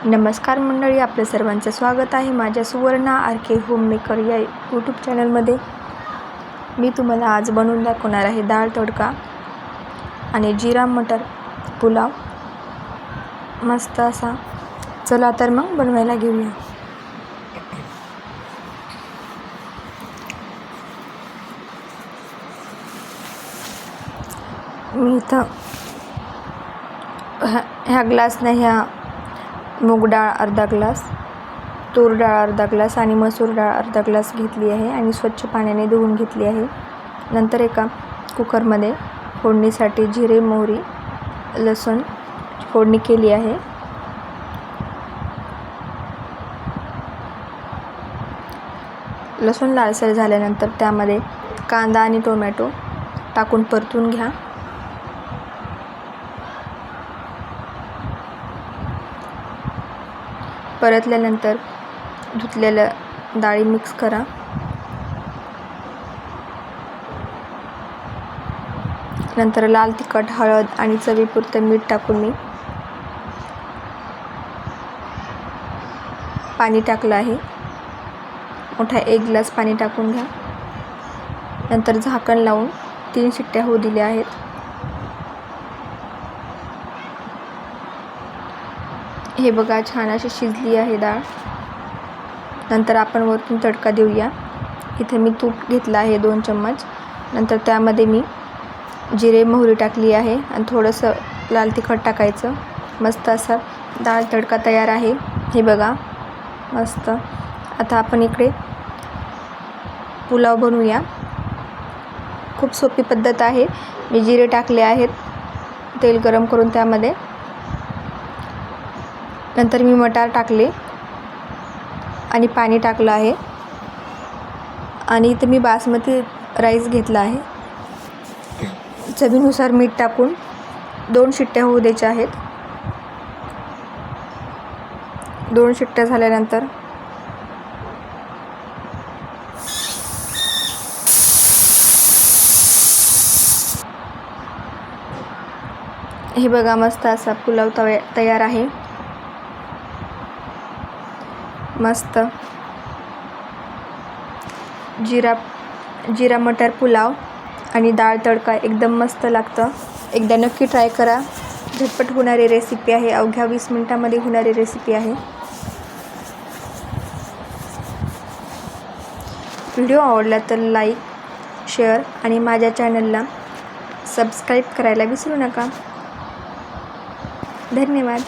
नमस्कार मंडळी, आपल्या सर्वांचं स्वागत आहे माझ्या सुवर्णा आर.के. होममेकर या यूट्यूब चॅनलमध्ये. मी तुम्हाला आज बनवून दाखवणार आहे डाळ तडका आणि जिरा मटर पुलाव, मस्त असा. चला तर मग बनवायला घेऊया. मी इथं ह्या ग्लासने ह्या मूग डाळ अर्धा ग्लास, तूर डाळ अर्धा ग्लास आणि मसूर डाळ अर्धा ग्लास घेतली आहे आणि स्वच्छ पाण्याने धुवून घेतली आहे. नंतर एका कुकरमध्ये फोडणीसाठी जिरे, मोहरी, लसूण फोडणी केली आहे. लसूण लालसर झाल्यानंतर त्यामध्ये कांदा आणि टोमॅटो टाकून परतून घ्या. परतल्यानंतर धुतलेल्या डाळी मिक्स करा. नंतर लाल तिखट, हळद आणि चवीपुरतं मीठ टाकून मी पाणी टाकलं आहे. मोठा 1 ग्लास पाणी टाकून घ्या. नंतर झाकण लावून 3 शिट्ट्या होऊ दिल्या आहेत. हे बघा, छान अशी शिजली आहे डाळ. नंतर आपण वरतून तडका देऊया. इथे मी तूप घेतलं आहे 2 चम्मच. नंतर त्यामध्ये मी जिरे, मोहरी टाकली आहे आणि थोडंसं लाल तिखट टाकायचं. मस्त असा डाळ तडका तयार आहे. हे बघा, मस्त. आता आपण इकडे पुलाव बनवूया. खूप सोपी पद्धत आहे. मी जिरे टाकले आहेत तेल गरम करून त्यामध्ये. नंतर मी मटार टाकले आणि पाणी टाकलं आहे. आणि इथे मी बासमती राईस घेतला आहे. चवीनुसार मीठ टाकून 2 शिट्ट्या होऊ द्यायच्या आहेत. 2 शिट्ट्या झाल्यानंतर हे बघा, मस्त असा पुलाव तयार आहे. मस्त जिरा मटर पुलाव आणि डाळ तडका एकदम मस्त लागतं. एकदा नक्की ट्राय करा. झटपट होणारी रेसिपी आहे. अवघ्या 20 मिनिटांमध्ये होणारी रेसिपी आहे. व्हिडिओ आवडला तर लाईक, शेअर आणि माझ्या चॅनलला सबस्क्राईब करायला विसरू नका. धन्यवाद.